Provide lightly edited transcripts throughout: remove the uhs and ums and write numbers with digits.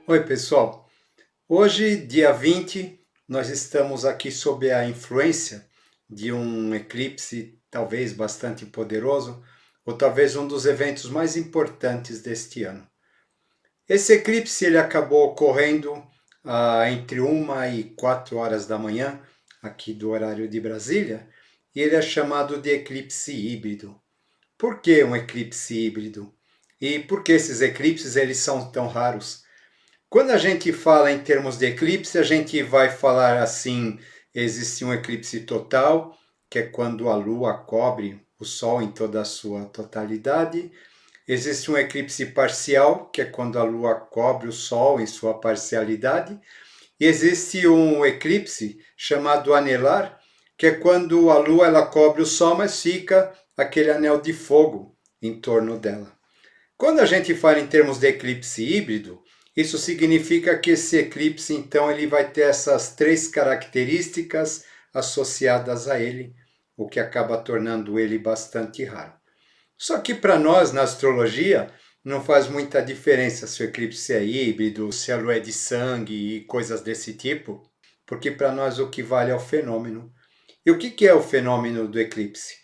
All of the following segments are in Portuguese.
Oi, pessoal. Hoje, dia 20, nós estamos aqui sob a influência de um eclipse talvez bastante poderoso, ou talvez um dos eventos mais importantes deste ano. Esse eclipse ele acabou ocorrendo entre 1 e 4 horas da manhã, aqui do horário de Brasília, e ele é chamado de eclipse híbrido. Por que um eclipse híbrido? E por que esses eclipses eles são tão raros? Quando a gente fala em termos de eclipse, a gente vai falar assim: existe um eclipse total, que é quando a Lua cobre o Sol em toda a sua totalidade. Existe um eclipse parcial, que é quando a Lua cobre o Sol em sua parcialidade. E existe um eclipse chamado anelar, que é quando a Lua ela cobre o Sol, mas fica aquele anel de fogo em torno dela. Quando a gente fala em termos de eclipse híbrido, isso significa que esse eclipse, então, ele vai ter essas três características associadas a ele, o que acaba tornando ele bastante raro. Só que para nós, na astrologia, não faz muita diferença se o eclipse é híbrido, se a lua é de sangue e coisas desse tipo, porque para nós o que vale é o fenômeno. E o que é o fenômeno do eclipse?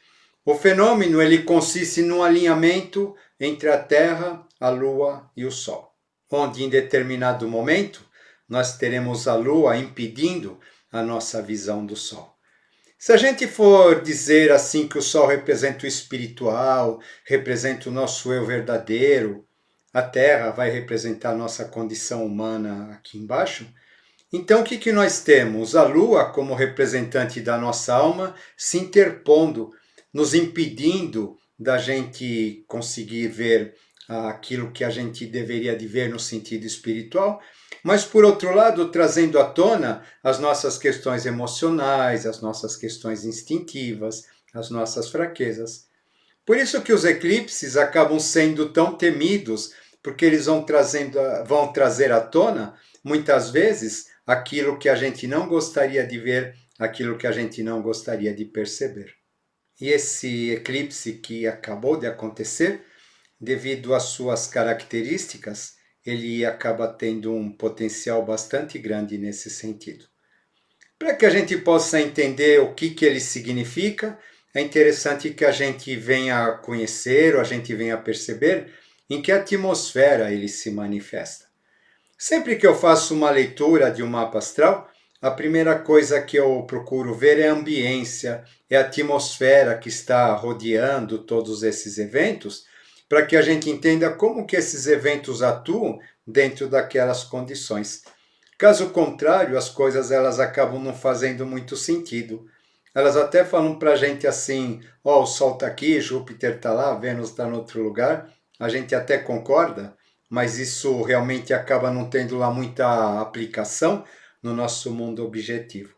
O fenômeno ele consiste num alinhamento entre a Terra, a Lua e o Sol, onde em determinado momento nós teremos a Lua impedindo a nossa visão do Sol. Se a gente for dizer assim que o Sol representa o espiritual, representa o nosso eu verdadeiro, a Terra vai representar a nossa condição humana aqui embaixo, então, o que nós temos? A Lua, como representante da nossa alma, se interpondo, nos impedindo da gente conseguir ver aquilo que a gente deveria de ver no sentido espiritual, mas, por outro lado, trazendo à tona as nossas questões emocionais, as nossas questões instintivas, as nossas fraquezas. Por isso que os eclipses acabam sendo tão temidos, porque eles vão trazer à tona, muitas vezes, aquilo que a gente não gostaria de ver, aquilo que a gente não gostaria de perceber. E esse eclipse que acabou de acontecer, devido às suas características, ele acaba tendo um potencial bastante grande nesse sentido. Para que a gente possa entender o que ele significa, é interessante que a gente venha conhecer, ou a gente venha perceber em que atmosfera ele se manifesta. Sempre que eu faço uma leitura de um mapa astral, a primeira coisa que eu procuro ver é a ambiência, é a atmosfera que está rodeando todos esses eventos, para que a gente entenda como que esses eventos atuam dentro daquelas condições. Caso contrário, as coisas elas acabam não fazendo muito sentido. Elas até falam para a gente assim: ó, o Sol está aqui, Júpiter está lá, Vênus está em outro lugar. A gente até concorda, mas isso realmente acaba não tendo lá muita aplicação no nosso mundo objetivo.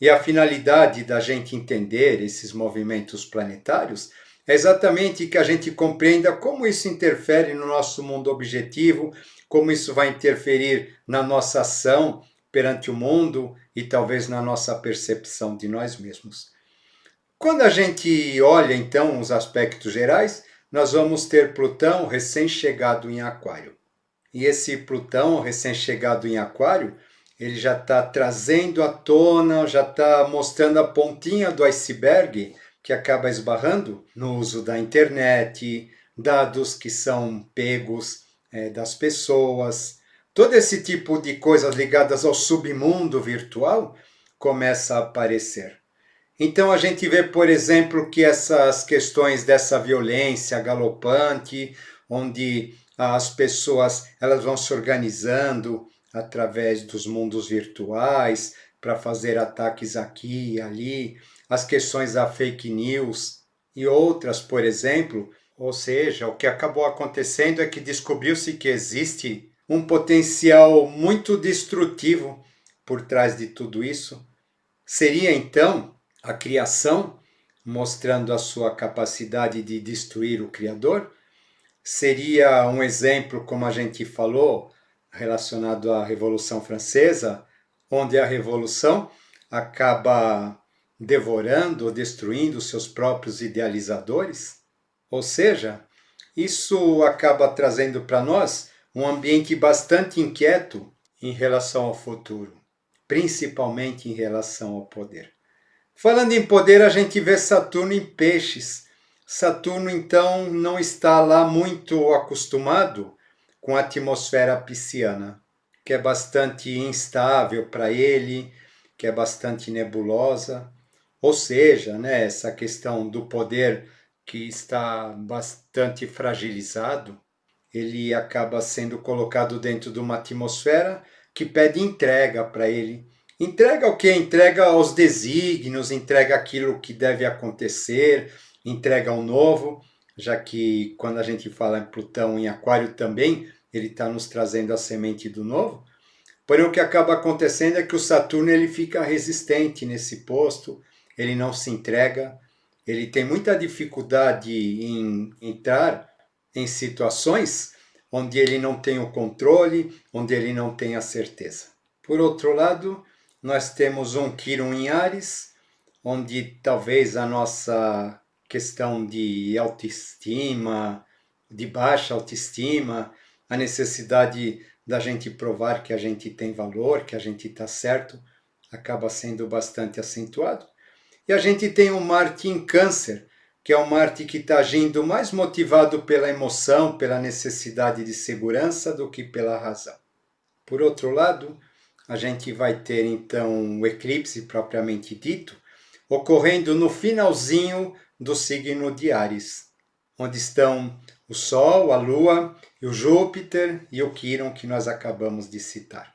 E a finalidade da gente entender esses movimentos planetários é exatamente que a gente compreenda como isso interfere no nosso mundo objetivo, como isso vai interferir na nossa ação perante o mundo e talvez na nossa percepção de nós mesmos. Quando a gente olha então os aspectos gerais, nós vamos ter Plutão recém-chegado em Aquário. E esse Plutão recém-chegado em Aquário, ele já está trazendo à tona, já está mostrando a pontinha do iceberg que acaba esbarrando no uso da internet, dados que são pegos das pessoas. Todo esse tipo de coisas ligadas ao submundo virtual começa a aparecer. Então a gente vê, por exemplo, que essas questões dessa violência galopante, onde as pessoas elas vão se organizando através dos mundos virtuais para fazer ataques aqui e ali, as questões da fake news e outras, por exemplo, ou seja, o que acabou acontecendo é que descobriu-se que existe um potencial muito destrutivo por trás de tudo isso. Seria então a criação mostrando a sua capacidade de destruir o Criador? Seria um exemplo, como a gente falou, relacionado à Revolução Francesa, onde a revolução acaba devorando ou destruindo seus próprios idealizadores? Ou seja, isso acaba trazendo para nós um ambiente bastante inquieto em relação ao futuro, principalmente em relação ao poder. Falando em poder, a gente vê Saturno em Peixes. Saturno, então, não está lá muito acostumado com a atmosfera pisciana, que é bastante instável para ele, que é bastante nebulosa. Ou seja, né, essa questão do poder que está bastante fragilizado, ele acaba sendo colocado dentro de uma atmosfera que pede entrega para ele. Entrega o quê? Entrega os desígnios, entrega aquilo que deve acontecer, entrega o novo, já que quando a gente fala em Plutão em Aquário também, ele está nos trazendo a semente do novo. Porém, o que acaba acontecendo é que o Saturno ele fica resistente nesse posto, ele não se entrega, ele tem muita dificuldade em entrar em situações onde ele não tem o controle, onde ele não tem a certeza. Por outro lado, nós temos um Quirón em Áries, onde talvez a nossa questão de autoestima, de baixa autoestima, a necessidade da gente provar que a gente tem valor, que a gente está certo, acaba sendo bastante acentuado. E a gente tem um Marte em Câncer, que é um Marte que está agindo mais motivado pela emoção, pela necessidade de segurança do que pela razão. Por outro lado, a gente vai ter então o eclipse propriamente dito, ocorrendo no finalzinho do signo de Áries, onde estão o Sol, a Lua, e o Júpiter e o Quirón que nós acabamos de citar.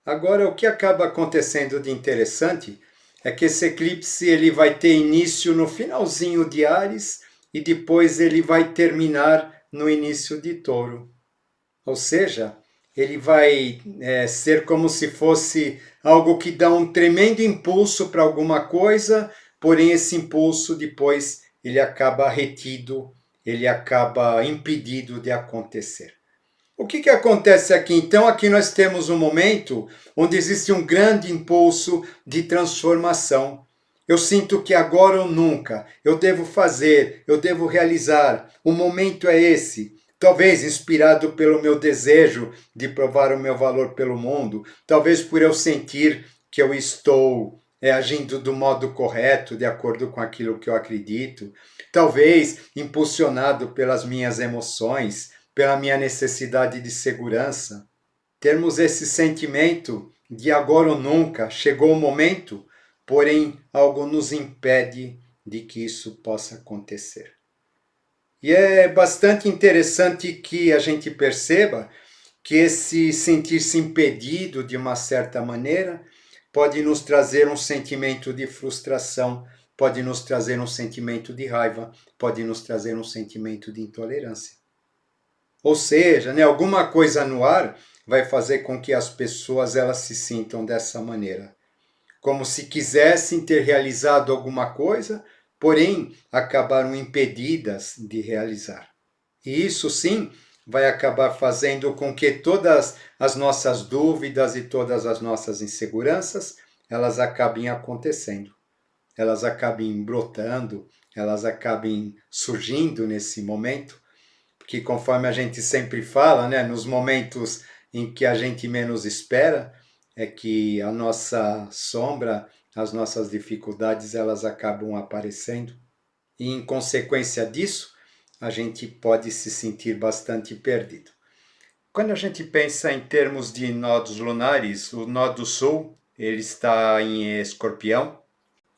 Agora, o que acaba acontecendo de interessante é que esse eclipse ele vai ter início no finalzinho de Áries e depois ele vai terminar no início de Touro. Ou seja, ele vai ser como se fosse algo que dá um tremendo impulso para alguma coisa, porém esse impulso depois ele acaba retido, ele acaba impedido de acontecer. O que acontece aqui? Então, aqui nós temos um momento onde existe um grande impulso de transformação. Eu sinto que agora ou nunca eu devo fazer, eu devo realizar. O momento é esse. Talvez inspirado pelo meu desejo de provar o meu valor pelo mundo, talvez por eu sentir que eu estou agindo do modo correto, de acordo com aquilo que eu acredito, talvez impulsionado pelas minhas emoções, pela minha necessidade de segurança. Termos esse sentimento de agora ou nunca, chegou o momento, porém algo nos impede de que isso possa acontecer. E é bastante interessante que a gente perceba que esse sentir-se impedido de uma certa maneira pode nos trazer um sentimento de frustração, pode nos trazer um sentimento de raiva, pode nos trazer um sentimento de intolerância. Ou seja, alguma coisa no ar vai fazer com que as pessoas elas se sintam dessa maneira, como se quisessem ter realizado alguma coisa, porém acabaram impedidas de realizar. E isso sim vai acabar fazendo com que todas as nossas dúvidas e todas as nossas inseguranças, elas acabem acontecendo. Elas acabem brotando, elas acabem surgindo nesse momento, porque conforme a gente sempre fala, nos momentos em que a gente menos espera, é que a nossa sombra, as nossas dificuldades, elas acabam aparecendo. E em consequência disso, a gente pode se sentir bastante perdido. Quando a gente pensa em termos de nodos lunares, o nó do sul, ele está em Escorpião,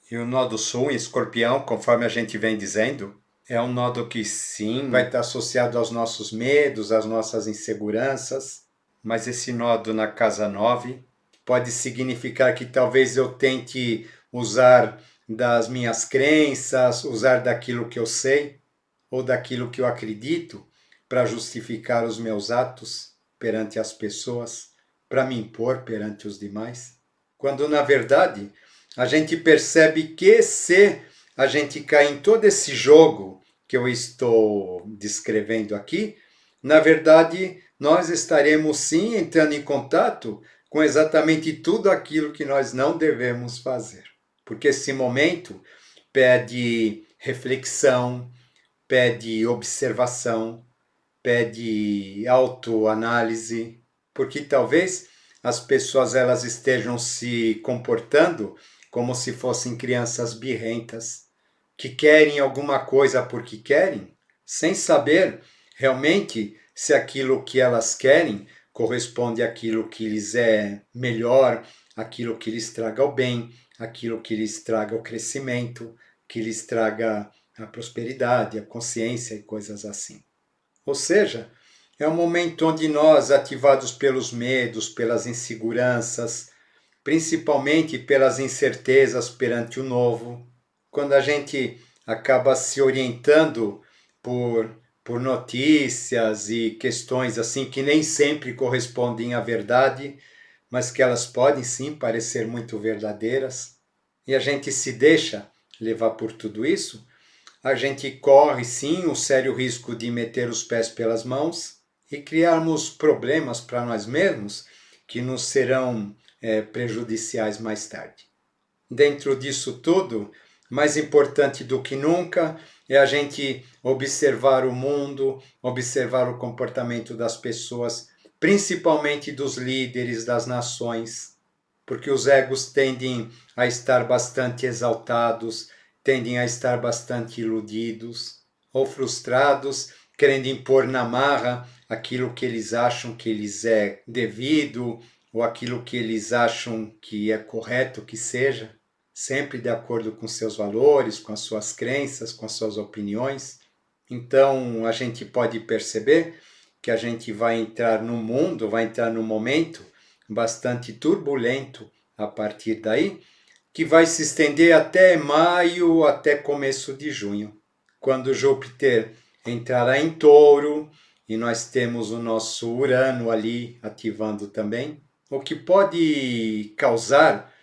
e o nó do sul em Escorpião, conforme a gente vem dizendo, é um nodo que sim, vai estar associado aos nossos medos, às nossas inseguranças, mas esse nodo na casa 9 pode significar que talvez eu tente usar das minhas crenças, usar daquilo que eu sei, ou daquilo que eu acredito, para justificar os meus atos perante as pessoas, para me impor perante os demais. Quando, na verdade, a gente percebe que se a gente cai em todo esse jogo que eu estou descrevendo aqui, na verdade, nós estaremos sim entrando em contato com exatamente tudo aquilo que nós não devemos fazer. Porque esse momento pede reflexão, pede observação, pede autoanálise, porque talvez as pessoas elas estejam se comportando como se fossem crianças birrentas, que querem alguma coisa porque querem, sem saber realmente se aquilo que elas querem corresponde àquilo que lhes é melhor, aquilo que lhes traga o bem, aquilo que lhes traga o crescimento, que lhes traga a prosperidade, a consciência e coisas assim. Ou seja, é um momento onde nós, ativados pelos medos, pelas inseguranças, principalmente pelas incertezas perante o novo, quando a gente acaba se orientando por notícias e questões assim que nem sempre correspondem à verdade, mas que elas podem sim parecer muito verdadeiras, e a gente se deixa levar por tudo isso, a gente corre sim o sério risco de meter os pés pelas mãos e criarmos problemas para nós mesmos que nos serão prejudiciais mais tarde. Dentro disso tudo, mais importante do que nunca é a gente observar o mundo, observar o comportamento das pessoas, principalmente dos líderes das nações, porque os egos tendem a estar bastante exaltados, tendem a estar bastante iludidos ou frustrados, querendo impor na marra aquilo que eles acham que lhes é devido ou aquilo que eles acham que é correto que seja, sempre de acordo com seus valores, com as suas crenças, com as suas opiniões. Então a gente pode perceber que a gente vai entrar no mundo, vai entrar num momento bastante turbulento a partir daí, que vai se estender até maio, até começo de junho, quando Júpiter entrará em Touro e nós temos o nosso Urano ali ativando também, o que pode causar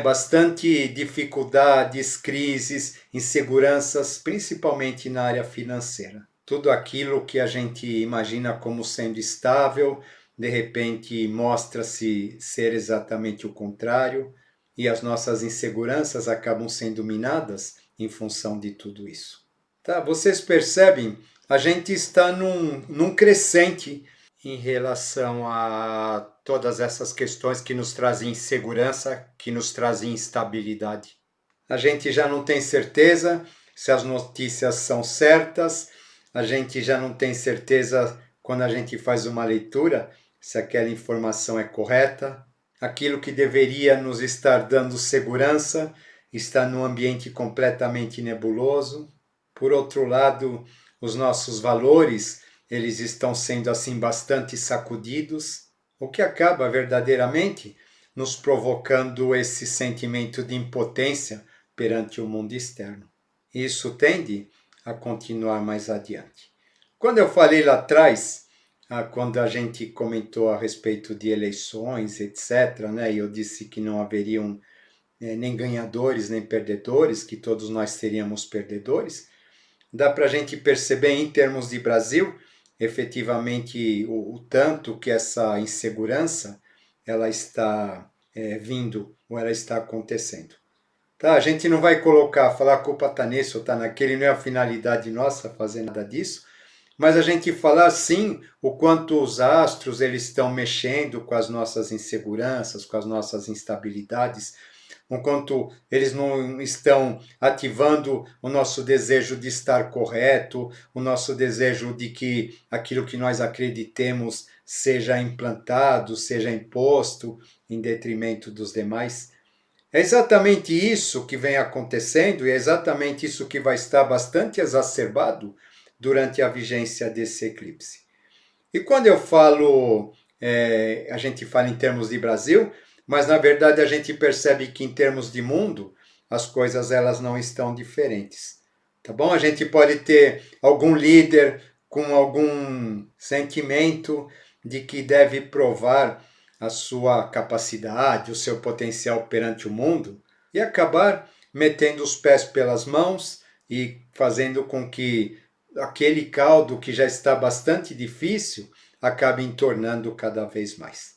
bastante dificuldades, crises, inseguranças, principalmente na área financeira. Tudo aquilo que a gente imagina como sendo estável, de repente mostra-se ser exatamente o contrário, e as nossas inseguranças acabam sendo minadas em função de tudo isso. Tá? Vocês percebem? A gente está num crescente em relação a todas essas questões que nos trazem insegurança, que nos trazem instabilidade. A gente já não tem certeza se as notícias são certas, a gente já não tem certeza quando a gente faz uma leitura se aquela informação é correta. Aquilo que deveria nos estar dando segurança está num ambiente completamente nebuloso. Por outro lado, os nossos valores, eles estão sendo assim bastante sacudidos, o que acaba verdadeiramente nos provocando esse sentimento de impotência perante o mundo externo. Isso tende a continuar mais adiante. Quando eu falei lá atrás, quando a gente comentou a respeito de eleições, etc., e eu disse que não haveriam nem ganhadores nem perdedores, que todos nós seríamos perdedores, dá para a gente perceber em termos de Brasil, efetivamente, o tanto que essa insegurança ela está vindo ou ela está acontecendo. Tá, a gente não vai falar a culpa está nesse ou está naquele, não é a finalidade nossa fazer nada disso, mas a gente falar sim o quanto os astros eles estão mexendo com as nossas inseguranças, com as nossas instabilidades, o quanto eles não estão ativando o nosso desejo de estar correto, o nosso desejo de que aquilo que nós acreditemos seja implantado, seja imposto em detrimento dos demais. É exatamente isso que vem acontecendo e é exatamente isso que vai estar bastante exacerbado durante a vigência desse eclipse. E quando eu falo, a gente fala em termos de Brasil, mas na verdade a gente percebe que em termos de mundo, as coisas elas não estão diferentes. Tá bom? A gente pode ter algum líder com algum sentimento de que deve provar a sua capacidade, o seu potencial perante o mundo e acabar metendo os pés pelas mãos e fazendo com que aquele caldo que já está bastante difícil acabe entornando cada vez mais.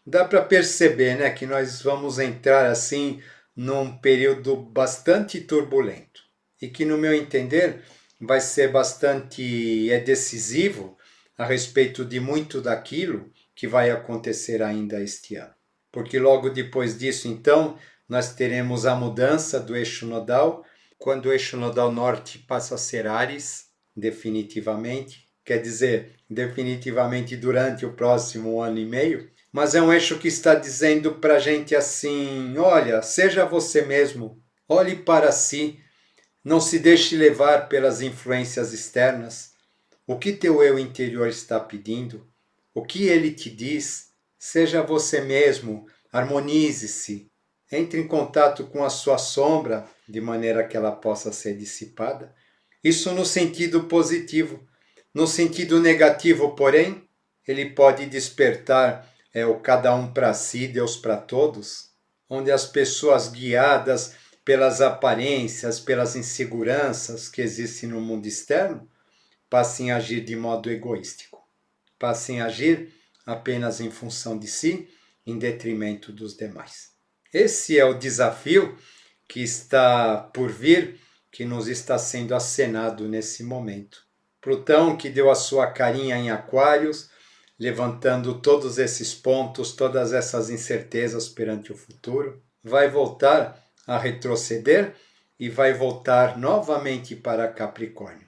Dá para perceber, que nós vamos entrar assim num período bastante turbulento e que, no meu entender, vai ser bastante decisivo a respeito de muito daquilo que vai acontecer ainda este ano. Porque logo depois disso, então, nós teremos a mudança do eixo nodal, quando o eixo nodal norte passa a ser Áries, definitivamente, quer dizer, definitivamente durante o próximo ano e meio, mas é um eixo que está dizendo para a gente assim, olha, seja você mesmo, olhe para si, não se deixe levar pelas influências externas, o que teu eu interior está pedindo, o que ele te diz, seja você mesmo, harmonize-se, entre em contato com a sua sombra, de maneira que ela possa ser dissipada. Isso no sentido positivo. No sentido negativo, porém, ele pode despertar o cada um para si, Deus para todos, onde as pessoas guiadas pelas aparências, pelas inseguranças que existem no mundo externo, passem a agir de modo egoístico, passem a agir apenas em função de si, em detrimento dos demais. Esse é o desafio que está por vir, que nos está sendo acenado nesse momento. Plutão, que deu a sua carinha em Aquários, levantando todos esses pontos, todas essas incertezas perante o futuro, vai voltar a retroceder e vai voltar novamente para Capricórnio.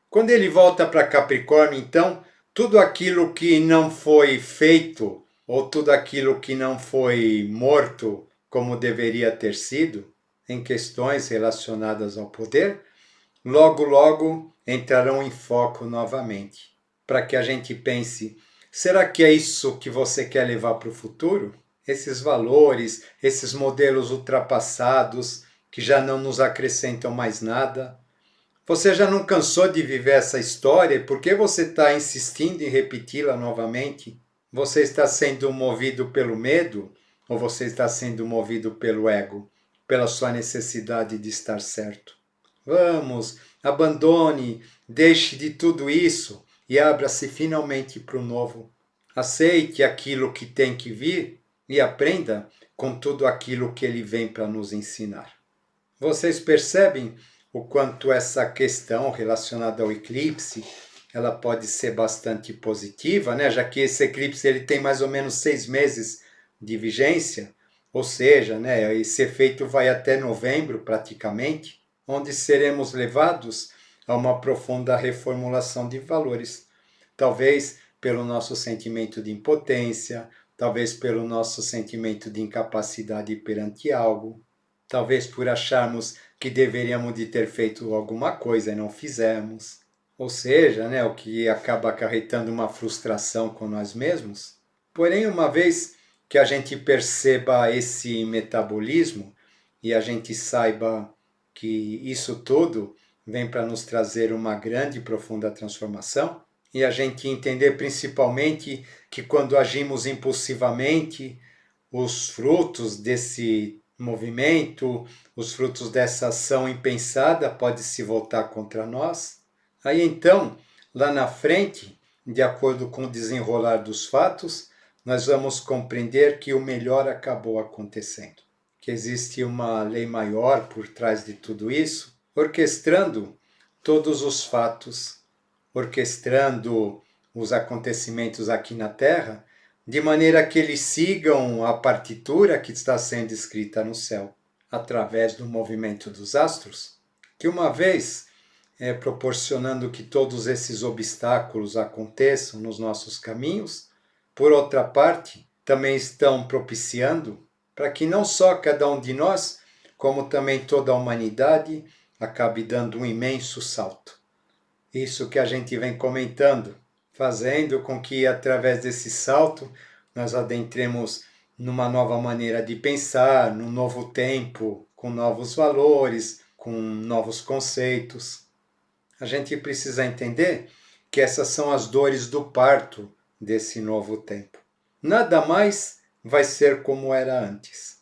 Quando ele volta para Capricórnio, então, tudo aquilo que não foi feito, ou tudo aquilo que não foi morto como deveria ter sido, em questões relacionadas ao poder, logo entrarão em foco novamente, para que a gente pense, será que é isso que você quer levar para o futuro? Esses valores, esses modelos ultrapassados, que já não nos acrescentam mais nada? Você já não cansou de viver essa história? Por que você está insistindo em repeti-la novamente? Você está sendo movido pelo medo? Ou você está sendo movido pelo ego? Pela sua necessidade de estar certo? Vamos, abandone, deixe de tudo isso e abra-se finalmente para o novo. Aceite aquilo que tem que vir e aprenda com tudo aquilo que ele vem para nos ensinar. Vocês percebem o quanto essa questão relacionada ao eclipse, ela pode ser bastante positiva, né? Já que esse eclipse ele tem mais ou menos 6 meses de vigência, ou seja, né, esse efeito vai até novembro praticamente, onde seremos levados a uma profunda reformulação de valores. Talvez pelo nosso sentimento de impotência, talvez pelo nosso sentimento de incapacidade perante algo, talvez por acharmos que deveríamos de ter feito alguma coisa e não fizemos. Ou seja, né, o que acaba acarretando uma frustração com nós mesmos. Porém, uma vez que a gente perceba esse metabolismo e a gente saiba que isso tudo vem para nos trazer uma grande e profunda transformação, e a gente entender principalmente que quando agimos impulsivamente, os frutos desse movimento, os frutos dessa ação impensada podem se voltar contra nós. Aí então, lá na frente, de acordo com o desenrolar dos fatos, nós vamos compreender que o melhor acabou acontecendo, que existe uma lei maior por trás de tudo isso, orquestrando todos os fatos, orquestrando os acontecimentos aqui na Terra, de maneira que eles sigam a partitura que está sendo escrita no céu, através do movimento dos astros, que uma vez proporcionando que todos esses obstáculos aconteçam nos nossos caminhos, por outra parte, também estão propiciando para que não só cada um de nós, como também toda a humanidade, acabe dando um imenso salto. Isso que a gente vem comentando, fazendo com que, através desse salto, nós adentremos numa nova maneira de pensar, num novo tempo, com novos valores, com novos conceitos. A gente precisa entender que essas são as dores do parto desse novo tempo. Nada mais vai ser como era antes.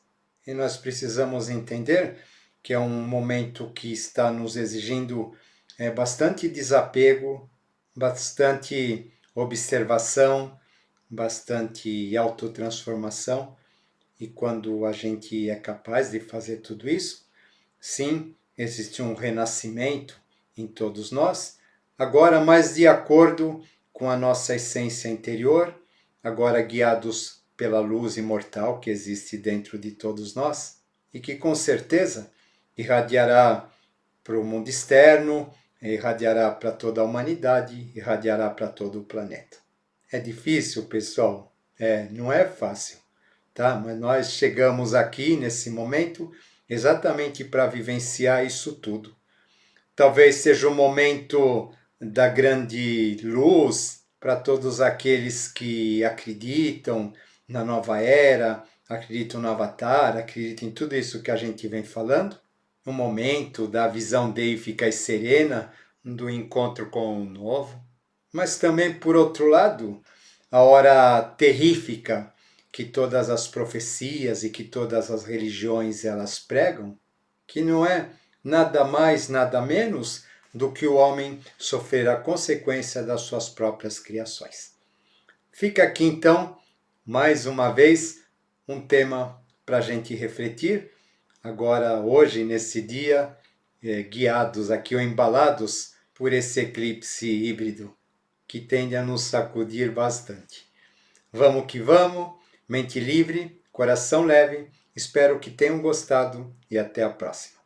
E nós precisamos entender que é um momento que está nos exigindo bastante desapego, bastante observação, bastante autotransformação. E quando a gente é capaz de fazer tudo isso, sim, existe um renascimento em todos nós, agora mais de acordo com a nossa essência interior, agora guiados pela luz imortal que existe dentro de todos nós e que com certeza irradiará para o mundo externo, irradiará para toda a humanidade, irradiará para todo o planeta. É difícil, pessoal? Não é fácil, tá? Mas nós chegamos aqui nesse momento exatamente para vivenciar isso tudo. Talvez seja o momento da grande luz para todos aqueles que acreditam na nova era, acreditam no Avatar, acreditam em tudo isso que a gente vem falando. O momento da visão deifica e serena, do encontro com o novo. Mas também, por outro lado, a hora terrífica que todas as profecias e que todas as religiões elas pregam, que não é nada mais, nada menos do que o homem sofrer a consequência das suas próprias criações. Fica aqui então, mais uma vez, um tema para a gente refletir, agora hoje, nesse dia, guiados aqui ou embalados por esse eclipse híbrido, que tende a nos sacudir bastante. Vamos que vamos, mente livre, coração leve, espero que tenham gostado e até a próxima.